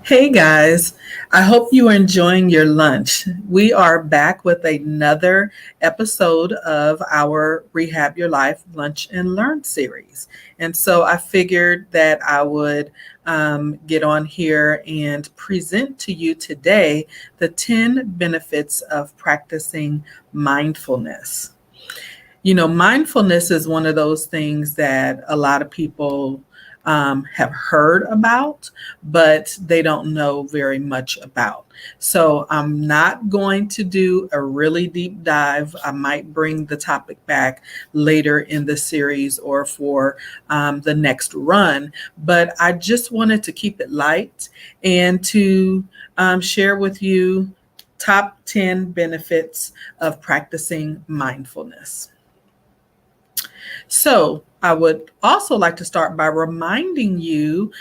Hey guys, I hope you are enjoying your lunch. We are back with another episode of our Rehab Your Life Lunch and Learn series. And so I figured that I would get on here and present to you today the 10 benefits of practicing mindfulness. Mindfulness is one of those things that a lot of people have heard about, but they don't know very much about. So I'm not going to do a really deep dive. I might bring the topic back later in the series or for the next run, but I just wanted to keep it light and to share with you top 10 benefits of practicing mindfulness. So, I would also like to start by reminding you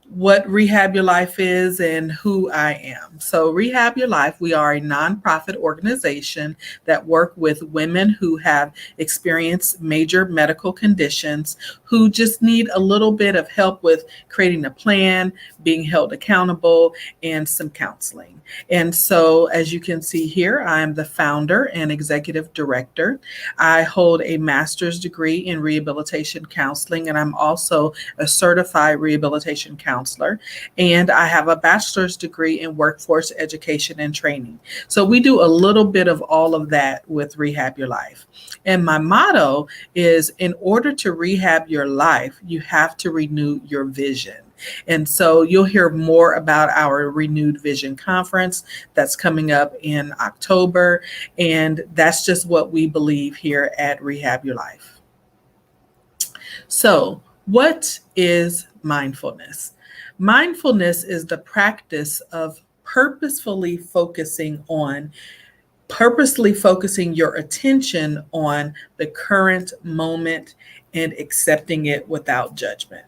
what Rehab Your Life is and who I am. So, Rehab Your Life, we are a nonprofit organization that work with women who have experienced major medical conditions who just need a little bit of help with creating a plan, being held accountable, and some counseling. And so, as you can see here, I am the founder and executive director. I hold a master's degree in rehabilitation counseling, and I'm also a certified rehabilitation counselor. And I have a bachelor's degree in workforce education and training. So we do a little bit of all of that with Rehab Your Life. And my motto is, in order to rehab your life, you have to renew your vision. And so you'll hear more about our Renewed Vision Conference that's coming up in October. And that's just what we believe here at Rehab Your Life. So, what is mindfulness? Mindfulness is the practice of purposely focusing your attention on the current moment and accepting it without judgment.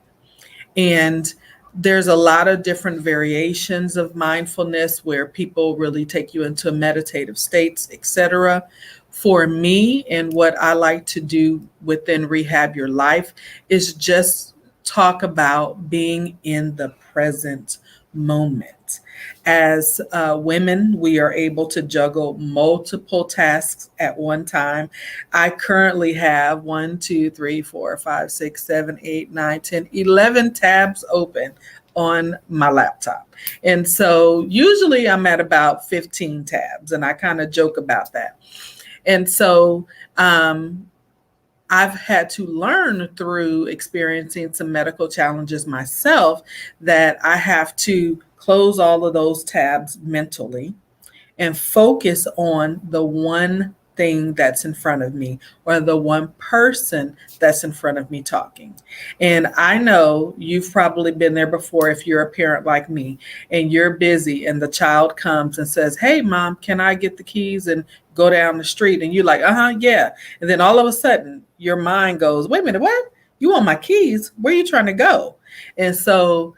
And there's a lot of different variations of mindfulness where people really take you into meditative states, etc. For me, and what I like to do within Rehab Your Life is just talk about being in the present moment. As women, we are able to juggle multiple tasks at one time. I currently have 1, 2, 3, 4, 5, 6, 7, 8, 9, 10, 11 tabs open on my laptop. And so usually I'm at about 15 tabs, and I kind of joke about that. And so I've had to learn through experiencing some medical challenges myself that I have to close all of those tabs mentally and focus on the one thing that's in front of me or the one person that's in front of me talking. And I know you've probably been there before if you're a parent like me and you're busy and the child comes and says, "Hey, mom, can I get the keys and go down the street?" And you're like, yeah. And then all of a sudden your mind goes, "Wait a minute, what? You want my keys? Where are you trying to go?" And so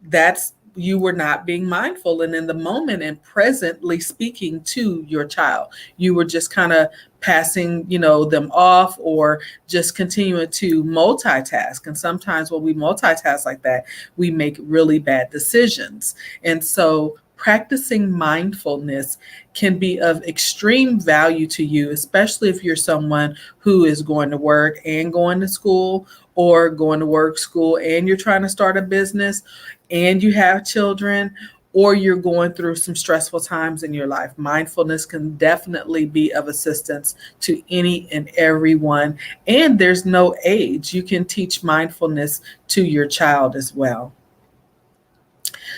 that's you were not being mindful and in the moment and presently speaking to your child. You were just kind of passing, them off or just continuing to multitask. And sometimes when we multitask like that, we make really bad decisions. And so practicing mindfulness can be of extreme value to you, especially if you're someone who is going to work and going to school, or going to work, school, and you're trying to start a business and you have children, or you're going through some stressful times in your life. Mindfulness can definitely be of assistance to any and everyone. And there's no age. You can teach mindfulness to your child as well.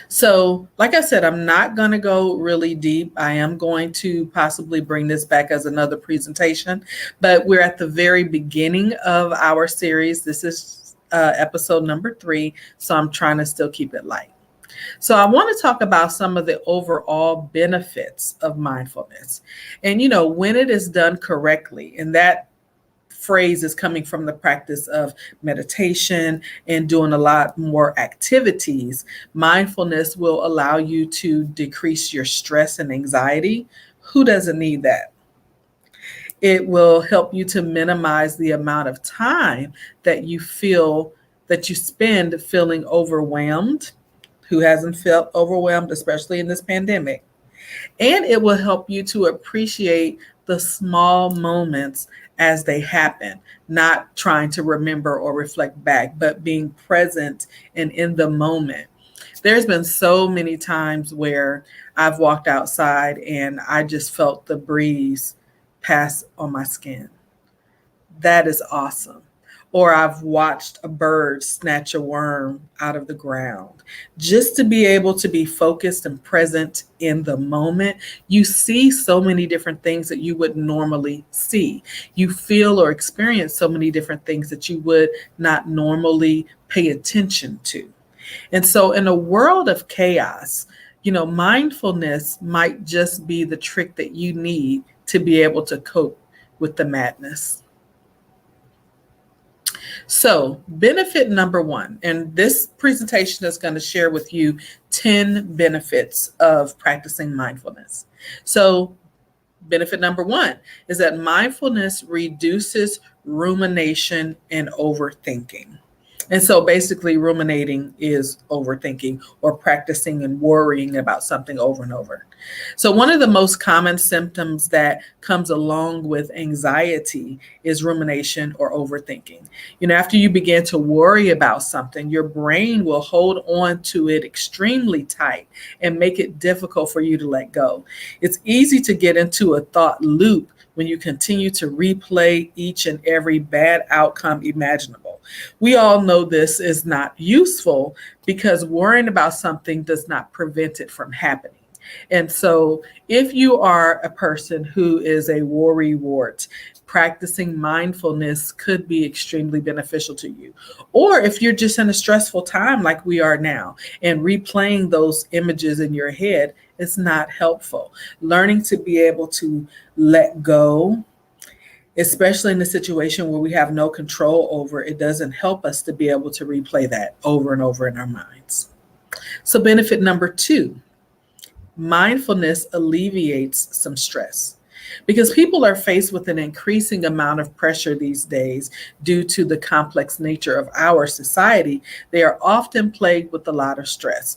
So, like I said, I'm not going to go really deep. I am going to possibly bring this back as another presentation, but we're at the very beginning of our series. This is episode number 3, so I'm trying to still keep it light. So I want to talk about some of the overall benefits of mindfulness. And, when it is done correctly, and that phrase is coming from the practice of meditation and doing a lot more activities, mindfulness will allow you to decrease your stress and anxiety. Who doesn't need that? It will help you to minimize the amount of time that you spend feeling overwhelmed, Who hasn't felt overwhelmed, especially in this pandemic? And it will help you to appreciate the small moments as they happen, not trying to remember or reflect back, but being present and in the moment. There's been so many times where I've walked outside and I just felt the breeze pass on my skin. That is awesome. Or I've watched a bird snatch a worm out of the ground. Just to be able to be focused and present in the moment, you see so many different things that you would normally see. You feel or experience so many different things that you would not normally pay attention to. And so, in a world of chaos, mindfulness might just be the trick that you need to be able to cope with the madness. So, benefit number one, and this presentation is going to share with you 10 benefits of practicing mindfulness. So, benefit number one is that mindfulness reduces rumination and overthinking. And so basically, ruminating is overthinking or practicing and worrying about something over and over. So, one of the most common symptoms that comes along with anxiety is rumination or overthinking. After you begin to worry about something, your brain will hold on to it extremely tight and make it difficult for you to let go. It's easy to get into a thought loop when you continue to replay each and every bad outcome imaginable. We all know this is not useful because worrying about something does not prevent it from happening. And so, if you are a person who is a worrywart, practicing mindfulness could be extremely beneficial to you. Or if you're just in a stressful time like we are now and replaying those images in your head, it's not helpful. Learning to be able to let go, especially in a situation where we have no control over, it doesn't help us to be able to replay that over and over in our minds. So, benefit number two, mindfulness alleviates some stress. Because people are faced with an increasing amount of pressure these days due to the complex nature of our society, they are often plagued with a lot of stress.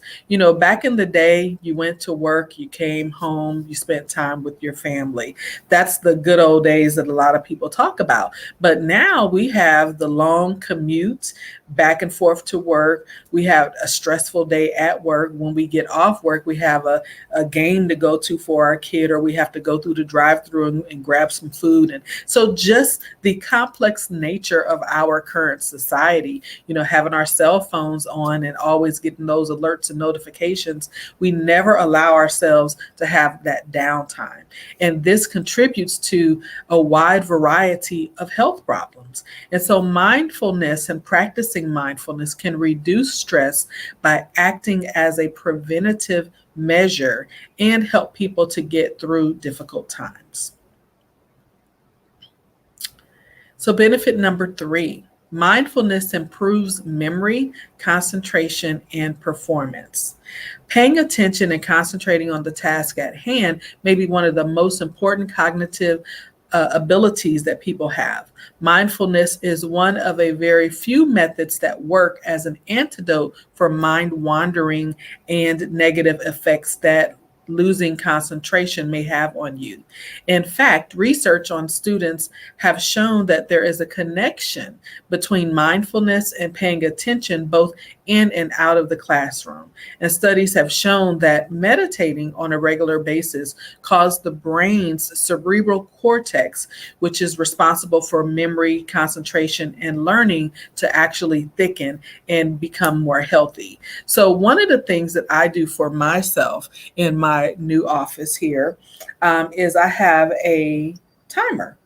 Back in the day, you went to work, you came home, you spent time with your family. That's the good old days that a lot of people talk about. But now we have the long commute back and forth to work. We have a stressful day at work. When we get off work, we have a game to go to for our kid, or we have to go through the drive-through and grab some food. And so just the complex nature of our current society, having our cell phones on and always getting those alerts and notifications, we never allow ourselves to have that downtime. And this contributes to a wide variety of health problems. And so mindfulness and practicing mindfulness can reduce stress by acting as a preventative measure and help people to get through difficult times. So, benefit number three, mindfulness improves memory, concentration, and performance. Paying attention and concentrating on the task at hand may be one of the most important cognitive abilities that people have. Mindfulness is one of a very few methods that work as an antidote for mind wandering and negative effects that losing concentration may have on you. In fact, research on students have shown that there is a connection between mindfulness and paying attention both in and out of the classroom. And studies have shown that meditating on a regular basis causes the brain's cerebral cortex, which is responsible for memory, concentration, and learning, to actually thicken and become more healthy. So one of the things that I do for myself in my new office here is I have a timer.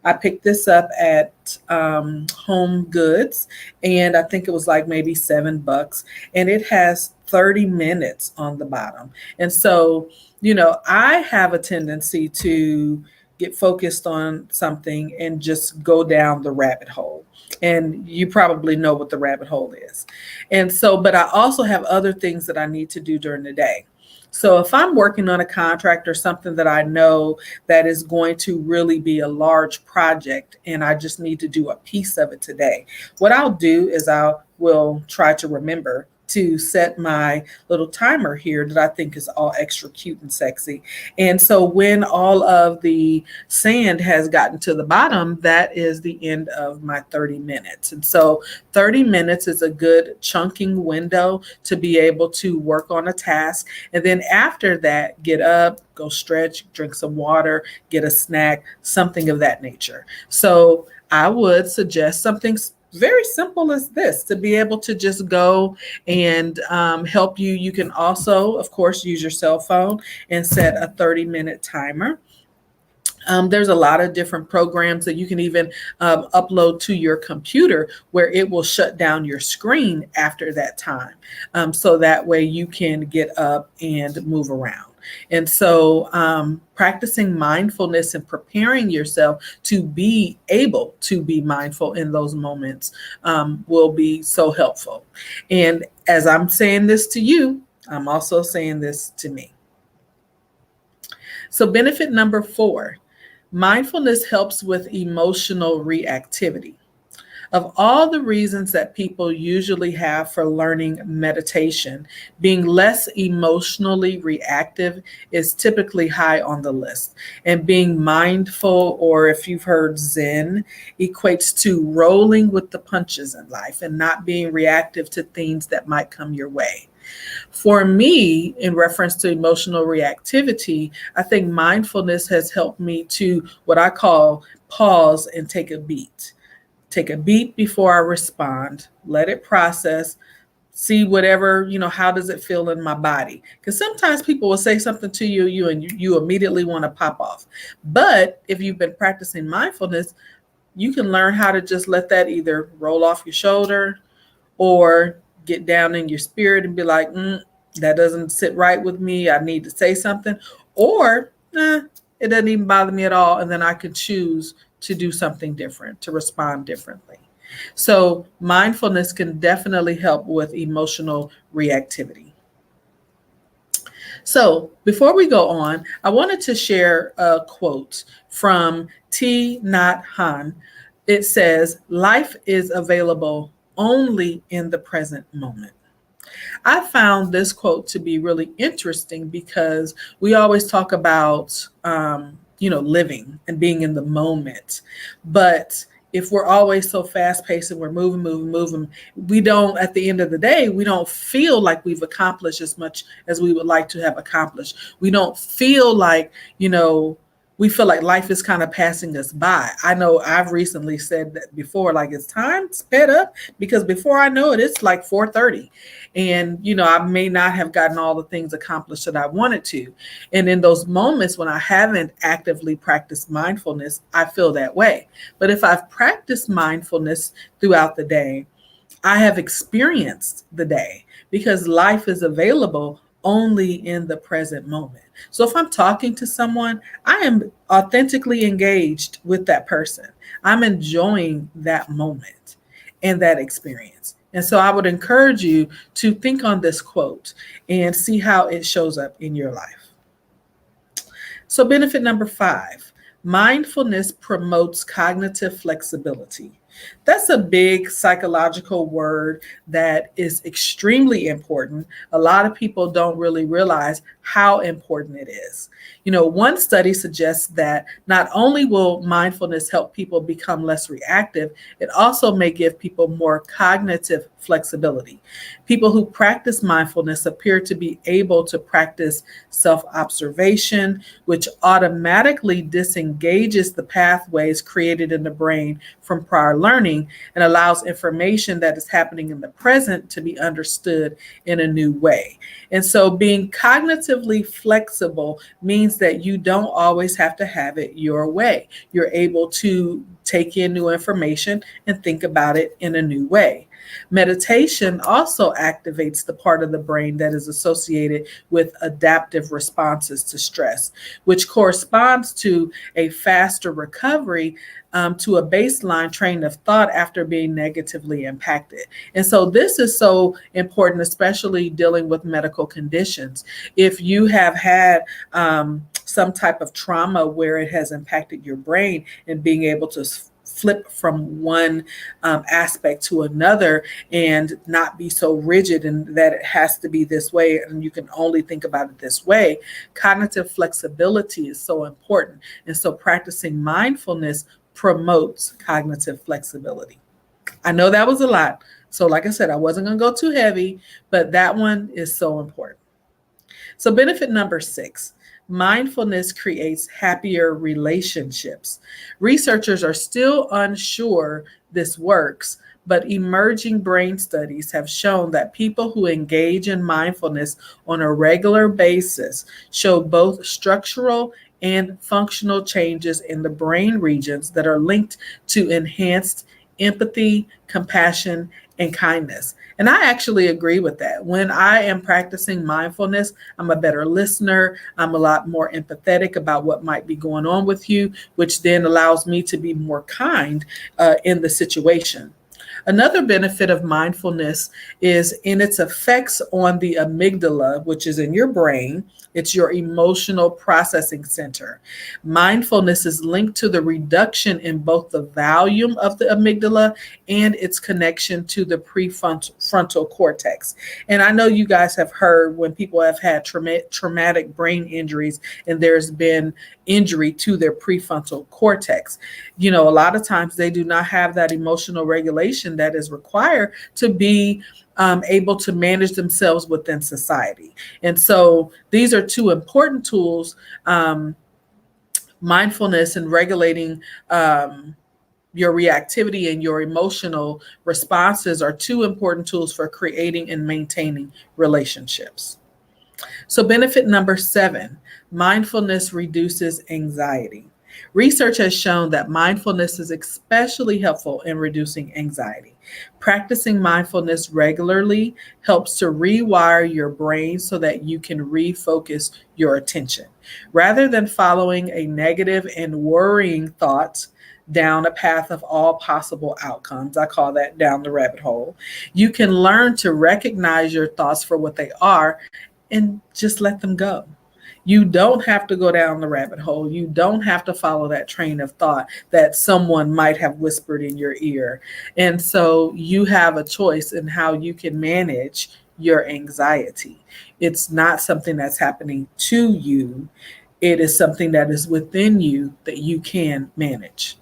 I picked this up at Home Goods, and I think it was like maybe $7, and it has 30 minutes on the bottom. And so, I have a tendency to get focused on something and just go down the rabbit hole. And you probably know what the rabbit hole is. And so, but I also have other things that I need to do during the day. So if I'm working on a contract or something that I know that is going to really be a large project and I just need to do a piece of it today, what I'll do is I will try to remember to set my little timer here that I think is all extra cute and sexy. And so when all of the sand has gotten to the bottom, that is the end of my 30 minutes. And so 30 minutes is a good chunking window to be able to work on a task. And then after that, get up, go stretch, drink some water, get a snack, something of that nature. So I would suggest something very simple as this to be able to just go and help you. You can also, of course, use your cell phone and set a 30-minute timer. There's a lot of different programs that you can even upload to your computer where it will shut down your screen after that time. So that way you can get up and move around. And so practicing mindfulness and preparing yourself to be able to be mindful in those moments will be so helpful. And as I'm saying this to you, I'm also saying this to me. So benefit number 4, mindfulness helps with emotional reactivity. Of all the reasons that people usually have for learning meditation, being less emotionally reactive is typically high on the list. And being mindful, or if you've heard Zen, equates to rolling with the punches in life and not being reactive to things that might come your way. For me, in reference to emotional reactivity, I think mindfulness has helped me to what I call pause and take a beat. Take a beat before I respond, let it process, see whatever, how does it feel in my body? Because sometimes people will say something to you and you immediately want to pop off. But if you've been practicing mindfulness, you can learn how to just let that either roll off your shoulder or get down in your spirit and be like, that doesn't sit right with me. I need to say something. Or it doesn't even bother me at all. And then I can choose to do something different, to respond differently. So mindfulness can definitely help with emotional reactivity. So before we go on, I wanted to share a quote from Thich Nhat Hanh. It says, "Life is available only in the present moment." I found this quote to be really interesting because we always talk about, living and being in the moment. But if we're always so fast paced and we're moving, we don't, at the end of the day, we don't feel like we've accomplished as much as we would like to have accomplished. We don't feel like, we feel like life is kind of passing us by. I know I've recently said that before, like it's time, sped up, because before I know it, it's like 4:30. And, I may not have gotten all the things accomplished that I wanted to. And in those moments when I haven't actively practiced mindfulness, I feel that way. But if I've practiced mindfulness throughout the day, I have experienced the day because life is available only in the present moment. So if I'm talking to someone, I am authentically engaged with that person. I'm enjoying that moment and that experience. And so I would encourage you to think on this quote and see how it shows up in your life. So benefit number 5, mindfulness promotes cognitive flexibility. That's a big psychological word that is extremely important. A lot of people don't really realize how important it is. One study suggests that not only will mindfulness help people become less reactive, it also may give people more cognitive flexibility. People who practice mindfulness appear to be able to practice self-observation, which automatically disengages the pathways created in the brain from prior learning and allows information that is happening in the present to be understood in a new way. And so being cognitively flexible means that you don't always have to have it your way. You're able to take in new information and think about it in a new way. Meditation also activates the part of the brain that is associated with adaptive responses to stress, which corresponds to a faster recovery to a baseline train of thought after being negatively impacted. And so this is so important, especially dealing with medical conditions. If you have had some type of trauma where it has impacted your brain, and being able to flip from one aspect to another and not be so rigid and that it has to be this way and you can only think about it this way. Cognitive flexibility is so important. And so practicing mindfulness promotes cognitive flexibility. I know that was a lot. So, like I said, I wasn't going to go too heavy, but that one is so important. So, benefit number 6, mindfulness creates happier relationships. Researchers are still unsure this works, but emerging brain studies have shown that people who engage in mindfulness on a regular basis show both structural and functional changes in the brain regions that are linked to enhanced empathy, compassion, and kindness. And I actually agree with that. When I am practicing mindfulness, I'm a better listener. I'm a lot more empathetic about what might be going on with you, which then allows me to be more kind in the situation. Another benefit of mindfulness is in its effects on the amygdala, which is in your brain. It's your emotional processing center. Mindfulness is linked to the reduction in both the volume of the amygdala and its connection to the prefrontal cortex. And I know you guys have heard when people have had traumatic brain injuries and there's been injury to their prefrontal cortex. A lot of times they do not have that emotional regulation that is required to be able to manage themselves within society. And so these are two important tools, mindfulness and regulating your reactivity and your emotional responses are two important tools for creating and maintaining relationships. So benefit number 7, mindfulness reduces anxiety. Research has shown that mindfulness is especially helpful in reducing anxiety. Practicing mindfulness regularly helps to rewire your brain so that you can refocus your attention. Rather than following a negative and worrying thoughts down a path of all possible outcomes, I call that down the rabbit hole, you can learn to recognize your thoughts for what they are and just let them go. You don't have to go down the rabbit hole. You don't have to follow that train of thought that someone might have whispered in your ear. And so you have a choice in how you can manage your anxiety. It's not something that's happening to you. It is something that is within you that you can manage.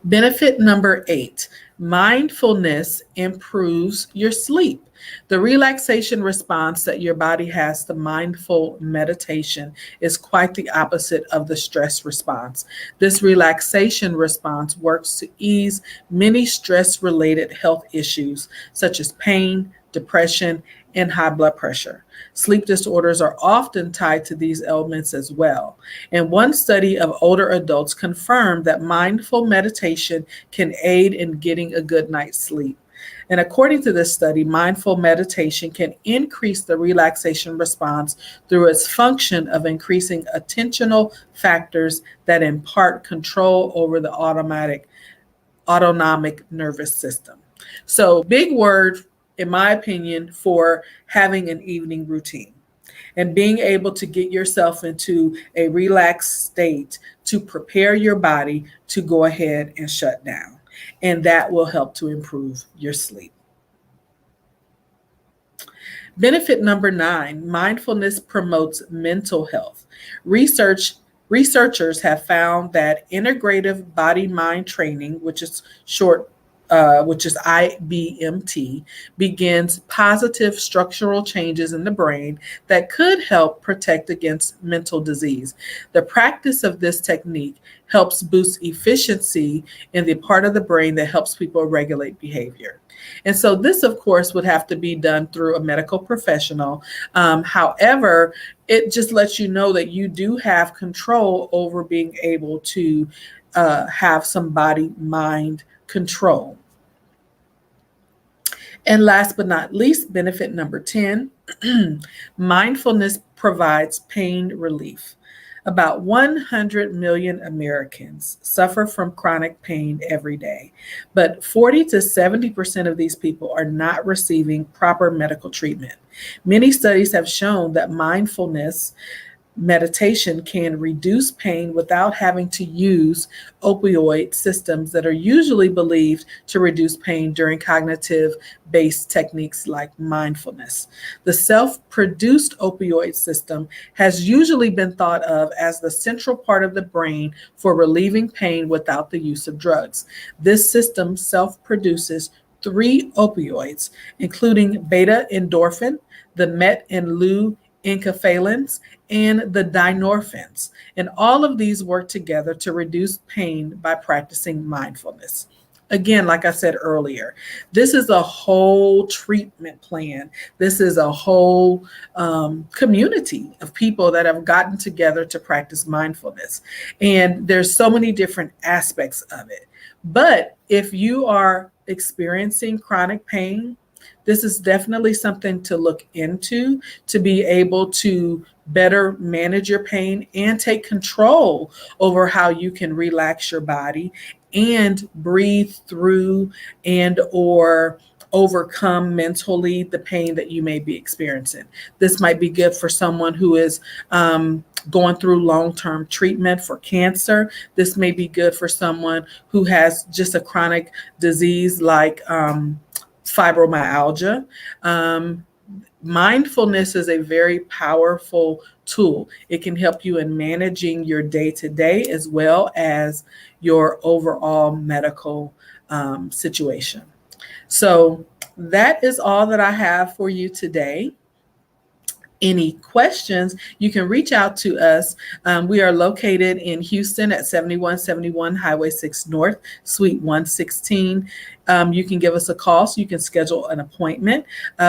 Benefit number 8, mindfulness improves your sleep. The relaxation response that your body has to mindful meditation is quite the opposite of the stress response. This relaxation response works to ease many stress-related health issues such as pain, depression, and high blood pressure. Sleep disorders are often tied to these ailments as well. And one study of older adults confirmed that mindful meditation can aid in getting a good night's sleep. And according to this study, mindful meditation can increase the relaxation response through its function of increasing attentional factors that impart control over the autonomic nervous system. So, big word, in my opinion, for having an evening routine and being able to get yourself into a relaxed state to prepare your body to go ahead and shut down. And that will help to improve your sleep. Benefit number 9, mindfulness promotes mental health. Researchers have found that integrative body-mind training, which is IBMT, begins positive structural changes in the brain that could help protect against mental disease. The practice of this technique helps boost efficiency in the part of the brain that helps people regulate behavior. And so this, of course, would have to be done through a medical professional. However, it just lets you know that you do have control over being able to have some body-mind control. And last but not least, benefit number 10, mindfulness provides pain relief. About 100 million Americans suffer from chronic pain every day, but 40 to 70% of these people are not receiving proper medical treatment. Many studies have shown that mindfulness meditation can reduce pain without having to use opioid systems that are usually believed to reduce pain during cognitive based techniques like mindfulness. The self produced opioid system has usually been thought of as the central part of the brain for relieving pain without the use of drugs. This system self produces three opioids, including beta endorphin, the met and leu enkephalins, and the dynorphins. And all of these work together to reduce pain by practicing mindfulness. Again, like I said earlier, this is a whole treatment plan. This is a whole community of people that have gotten together to practice mindfulness. And there's so many different aspects of it. But if you are experiencing chronic pain, this is definitely something to look into to be able to better manage your pain and take control over how you can relax your body and breathe through and or overcome mentally the pain that you may be experiencing. This might be good for someone who is going through long-term treatment for cancer. This may be good for someone who has just a chronic disease like fibromyalgia. Mindfulness is a very powerful tool. It can help you in managing your day to day as well as your overall medical situation. So that is all that I have for you today. Any questions, you can reach out to us. We are located in Houston at 7171 Highway 6 North, Suite 116. You can give us a call so you can schedule an appointment.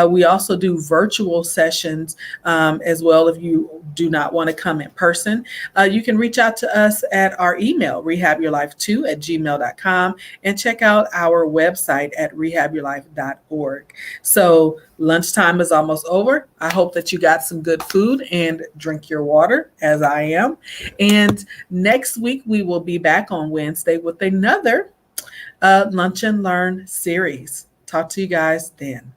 We also do virtual sessions as well if you do not want to come in person. You can reach out to us at our email, rehabyourlife2@gmail.com, and check out our website at rehabyourlife.org. So lunchtime is almost over. I hope that you got some good food and drink your water, as I am. And next week, we will be back on Wednesday with another Lunch and Learn series. Talk to you guys then.